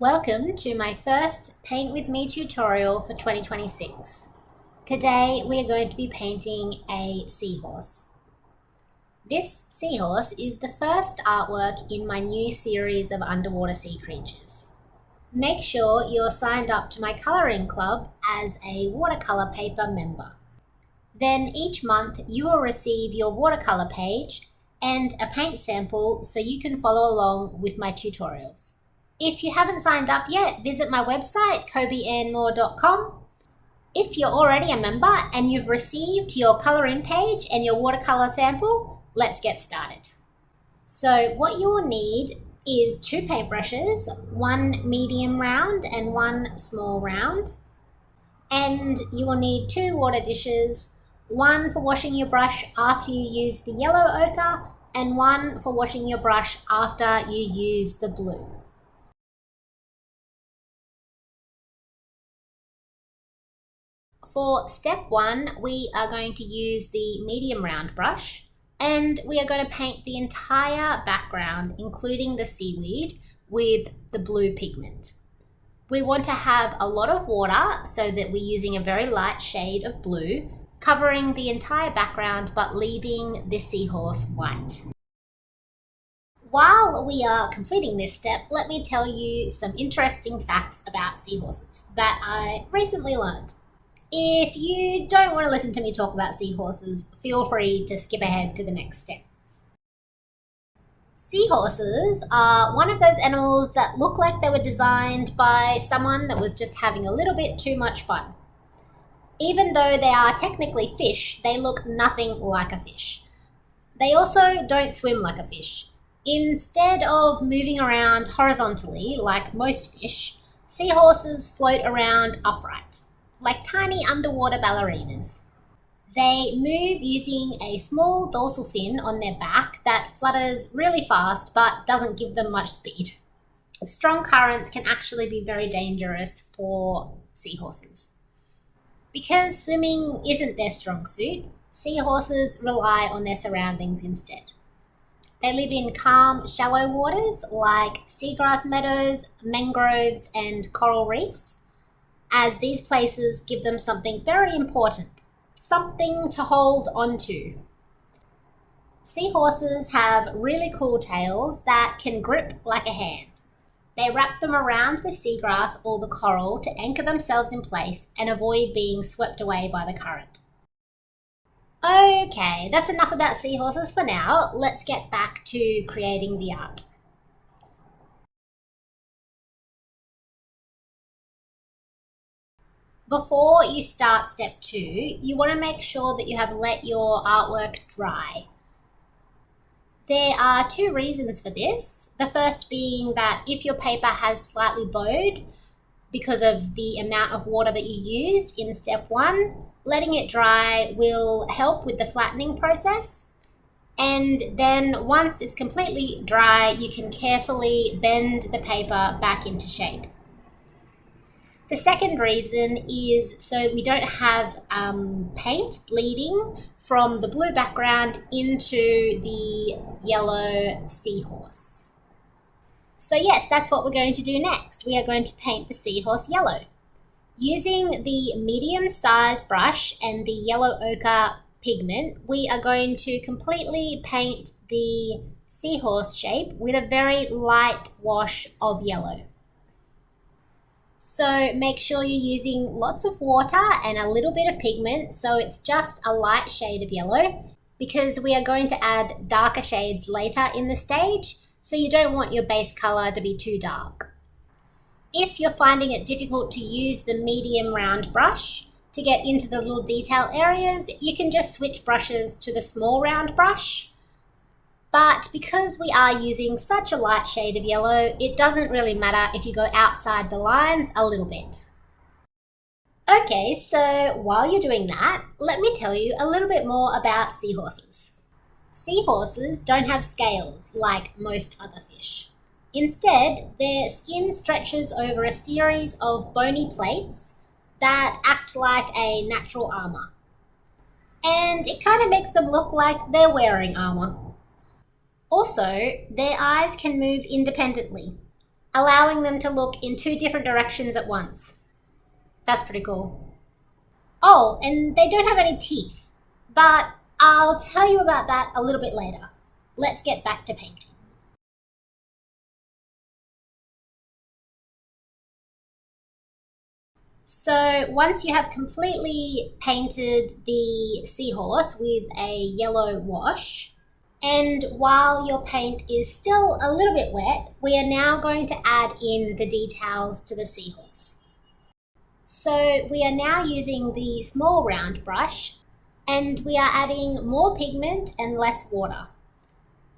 Welcome to my first Paint With Me tutorial for 2026. Today we are going to be painting a seahorse. This seahorse is the first artwork in my new series of underwater sea creatures. Make sure you're signed up to my colouring club as a watercolour paper member. Then each month you will receive your watercolour page and a paint sample so you can follow along with my tutorials. If you haven't signed up yet, visit my website, kobeannmore.com. If you're already a member and you've received your colour-in page and your watercolour sample, let's get started. So what you will need is 2 paintbrushes, one medium round and one small round. And you will need 2 water dishes, one for washing your brush after you use the yellow ochre and one for washing your brush after you use the blue. For step 1, we are going to use the medium round brush and we are going to paint the entire background, including the seaweed, with the blue pigment. We want to have a lot of water so that we're using a very light shade of blue, covering the entire background but leaving the seahorse white. While we are completing this step, let me tell you some interesting facts about seahorses that I recently learned. If you don't want to listen to me talk about seahorses, feel free to skip ahead to the next step. Seahorses are one of those animals that look like they were designed by someone that was just having a little bit too much fun. Even though they are technically fish, they look nothing like a fish. They also don't swim like a fish. Instead of moving around horizontally like most fish, seahorses float around upright, like tiny underwater ballerinas. They move using a small dorsal fin on their back that flutters really fast but doesn't give them much speed. Strong currents can actually be very dangerous for seahorses. Because swimming isn't their strong suit, seahorses rely on their surroundings instead. They live in calm, shallow waters like seagrass meadows, mangroves, and coral reefs, as these places give them something very important, something to hold onto. Seahorses have really cool tails that can grip like a hand. They wrap them around the seagrass or the coral to anchor themselves in place and avoid being swept away by the current. Okay, that's enough about seahorses for now. Let's get back to creating the art. Before you start step 2, you want to make sure that you have let your artwork dry. There are 2 reasons for this. The first being that if your paper has slightly bowed because of the amount of water that you used in step 1, letting it dry will help with the flattening process. And then once it's completely dry, you can carefully bend the paper back into shape. The second reason is so we don't have paint bleeding from the blue background into the yellow seahorse. So yes, that's what we're going to do next. We are going to paint the seahorse yellow. Using the medium-sized brush and the yellow ochre pigment, we are going to completely paint the seahorse shape with a very light wash of yellow. So make sure you're using lots of water and a little bit of pigment so it's just a light shade of yellow, because we are going to add darker shades later in the stage, so you don't want your base colour to be too dark. If you're finding it difficult to use the medium round brush to get into the little detail areas, you can just switch brushes to the small round brush. But because we are using such a light shade of yellow, it doesn't really matter if you go outside the lines a little bit. Okay, so while you're doing that, let me tell you a little bit more about seahorses. Seahorses don't have scales like most other fish. Instead, their skin stretches over a series of bony plates that act like a natural armour. And it kind of makes them look like they're wearing armour. Also, their eyes can move independently. allowing them to look in two different directions at once. That's pretty cool. Oh, and they don't have any teeth, but I'll tell you about that a little bit later. Let's get back to painting. So once you have completely painted the seahorse with a yellow wash, and while your paint is still a little bit wet, we are now going to add in the details to the seahorse. So we are now using the small round brush, and we are adding more pigment and less water.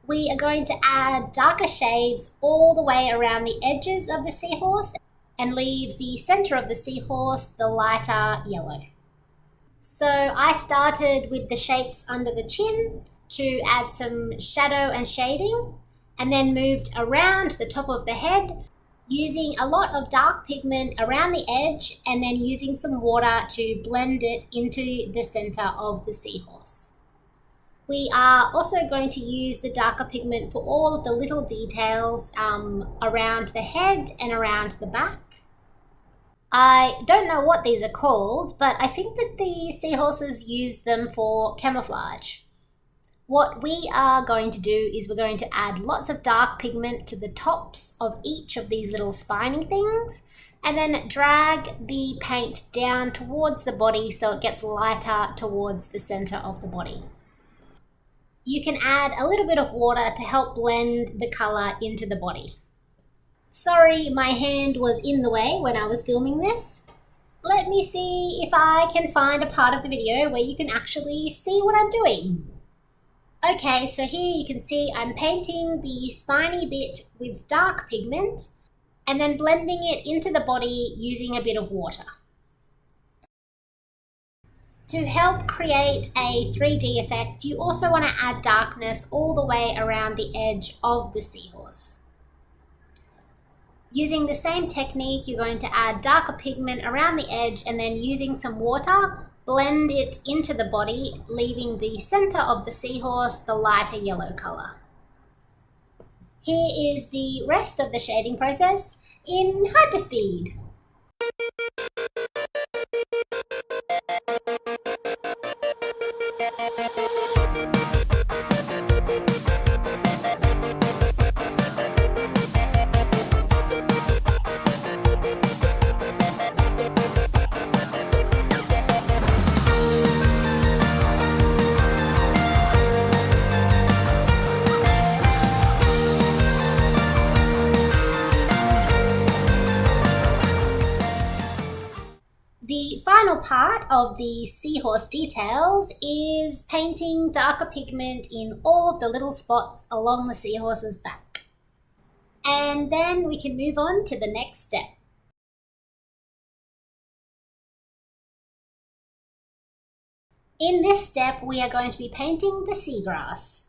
We are going to add darker shades all the way around the edges of the seahorse and leave the center of the seahorse the lighter yellow. So I started with the shapes under the chin to add some shadow and shading, and then moved around the top of the head using a lot of dark pigment around the edge and then using some water to blend it into the center of the seahorse. We are also going to use the darker pigment for all of the little details around the head and around the back. I don't know what these are called, but I think that the seahorses use them for camouflage. What we are going to do is we're going to add lots of dark pigment to the tops of each of these little spiny things, and then drag the paint down towards the body so it gets lighter towards the center of the body. You can add a little bit of water to help blend the color into the body. Sorry, my hand was in the way when I was filming this. Let me see if I can find a part of the video where you can actually see what I'm doing. Okay, so here you can see I'm painting the spiny bit with dark pigment and then blending it into the body using a bit of water. To help create a 3D effect, you also want to add darkness all the way around the edge of the seahorse. Using the same technique, you're going to add darker pigment around the edge and then using some water, blend it into the body, leaving the center of the seahorse the lighter yellow color. Here is the rest of the shading process in hyperspeed. The final part of the seahorse details is painting darker pigment in all of the little spots along the seahorse's back. And then we can move on to the next step. In this step, we are going to be painting the seagrass.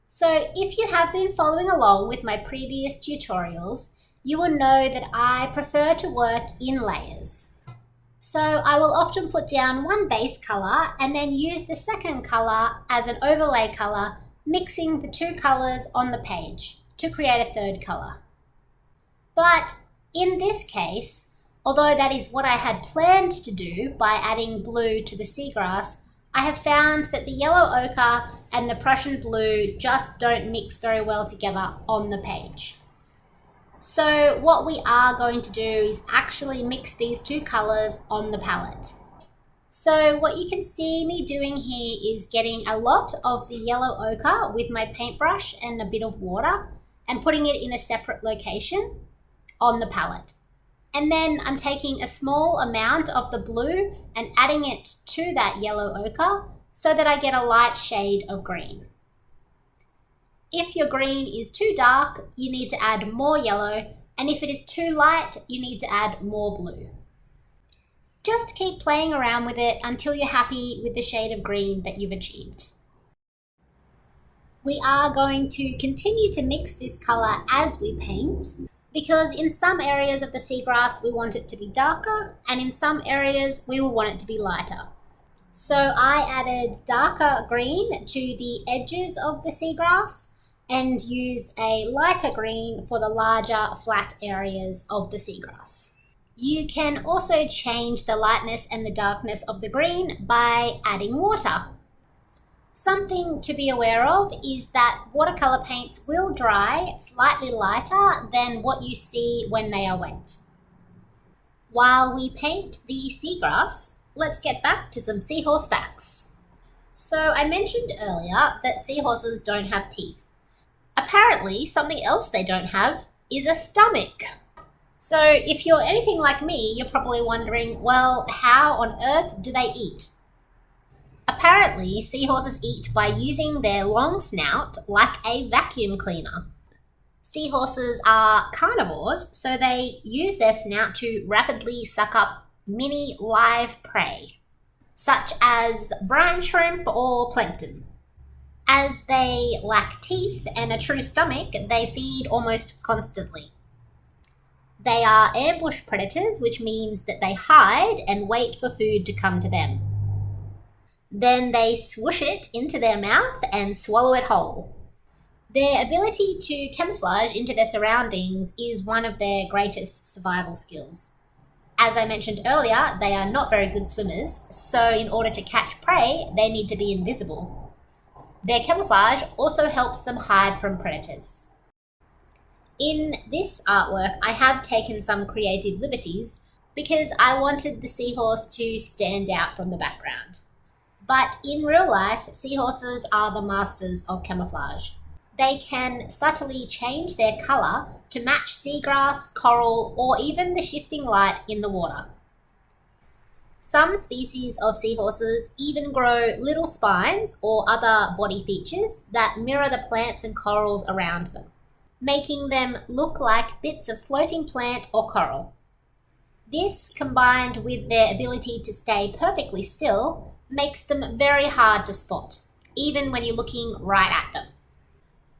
So if you have been following along with my previous tutorials, you will know that I prefer to work in layers. So I will often put down one base color and then use the second color as an overlay color, mixing the two colors on the page to create a third color. But in this case, although that is what I had planned to do by adding blue to the seagrass, I have found that the yellow ochre and the Prussian blue just don't mix very well together on the page. So what we are going to do is actually mix these two colors on the palette. So what you can see me doing here is getting a lot of the yellow ochre with my paintbrush and a bit of water and putting it in a separate location on the palette. And then I'm taking a small amount of the blue and adding it to that yellow ochre so that I get a light shade of green. If your green is too dark, you need to add more yellow, and if it is too light, you need to add more blue. Just keep playing around with it until you're happy with the shade of green that you've achieved. We are going to continue to mix this color as we paint, because in some areas of the seagrass we want it to be darker, and in some areas we will want it to be lighter. So I added darker green to the edges of the seagrass, and used a lighter green for the larger flat areas of the seagrass. You can also change the lightness and the darkness of the green by adding water. Something to be aware of is that watercolour paints will dry slightly lighter than what you see when they are wet. While we paint the seagrass, let's get back to some seahorse facts. So I mentioned earlier that seahorses don't have teeth. Apparently, something else they don't have is a stomach. So if you're anything like me, you're probably wondering, well, how on earth do they eat? Apparently, seahorses eat by using their long snout like a vacuum cleaner. Seahorses are carnivores, so they use their snout to rapidly suck up mini live prey, such as brine shrimp or plankton. As they lack teeth and a true stomach, they feed almost constantly. They are ambush predators, which means that they hide and wait for food to come to them. Then they swoosh it into their mouth and swallow it whole. Their ability to camouflage into their surroundings is one of their greatest survival skills. As I mentioned earlier, they are not very good swimmers, so in order to catch prey, they need to be invisible. Their camouflage also helps them hide from predators. In this artwork, I have taken some creative liberties because I wanted the seahorse to stand out from the background. But in real life, seahorses are the masters of camouflage. They can subtly change their colour to match seagrass, coral, or even the shifting light in the water. Some species of seahorses even grow little spines or other body features that mirror the plants and corals around them, making them look like bits of floating plant or coral. This, combined with their ability to stay perfectly still, makes them very hard to spot, even when you're looking right at them.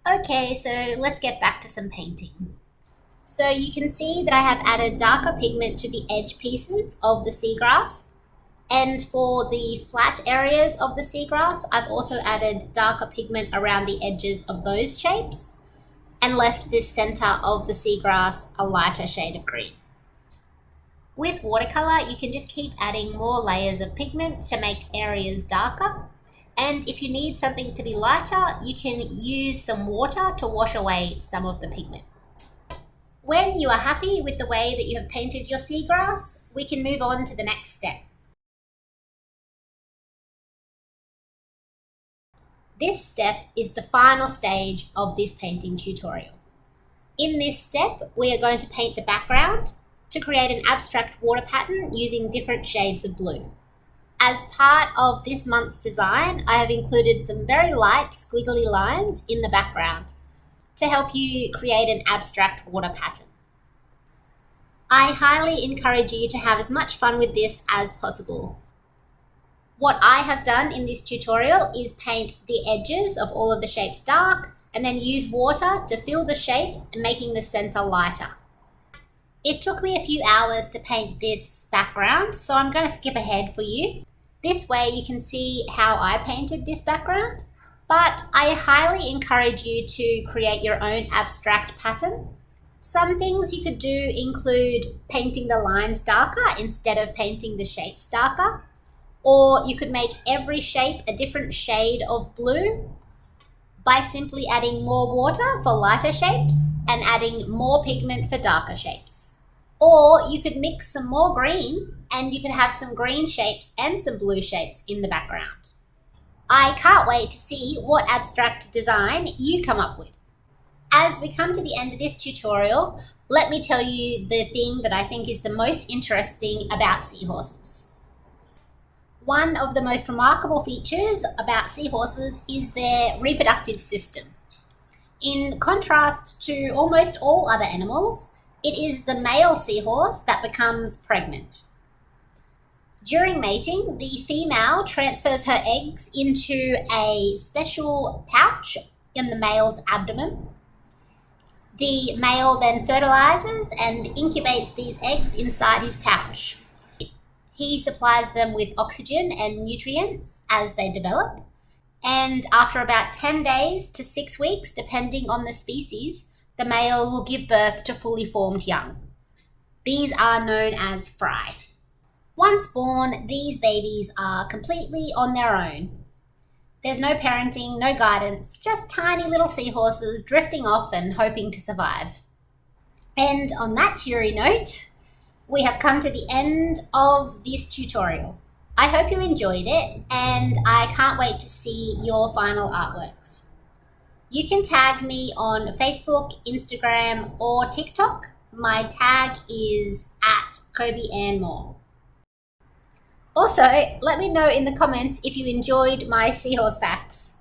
Okay, so let's get back to some painting. So you can see that I have added darker pigment to the edge pieces of the seagrass, and for the flat areas of the seagrass, I've also added darker pigment around the edges of those shapes, and left this center of the seagrass a lighter shade of green. With watercolour, you can just keep adding more layers of pigment to make areas darker. And if you need something to be lighter, you can use some water to wash away some of the pigment. When you are happy with the way that you have painted your seagrass, we can move on to the next step. This step is the final stage of this painting tutorial. In this step, we are going to paint the background to create an abstract water pattern using different shades of blue. As part of this month's design, I have included some very light squiggly lines in the background to help you create an abstract water pattern. I highly encourage you to have as much fun with this as possible. What I have done in this tutorial is paint the edges of all of the shapes dark and then use water to fill the shape and making the center lighter. It took me a few hours to paint this background, so I'm going to skip ahead for you. This way you can see how I painted this background, but I highly encourage you to create your own abstract pattern. Some things you could do include painting the lines darker instead of painting the shapes darker, or you could make every shape a different shade of blue by simply adding more water for lighter shapes and adding more pigment for darker shapes. Or you could mix some more green and you can have some green shapes and some blue shapes in the background. I can't wait to see what abstract design you come up with. As we come to the end of this tutorial, let me tell you the thing that I think is the most interesting about seahorses. One of the most remarkable features about seahorses is their reproductive system. In contrast to almost all other animals, it is the male seahorse that becomes pregnant. During mating, the female transfers her eggs into a special pouch in the male's abdomen. The male then fertilizes and incubates these eggs inside his pouch. He supplies them with oxygen and nutrients as they develop, And after about 10 days to 6 weeks, depending on the species, the male will give birth to fully formed young. These are known as fry. Once born, these babies are completely on their own. There's no parenting, no guidance, just tiny little seahorses drifting off and hoping to survive. And on that cheery note, we have come to the end of this tutorial. I hope you enjoyed it, and I can't wait to see your final artworks. You can tag me on Facebook, Instagram, or TikTok. My tag is @KobeAnnMoore. Also, let me know in the comments if you enjoyed my seahorse facts.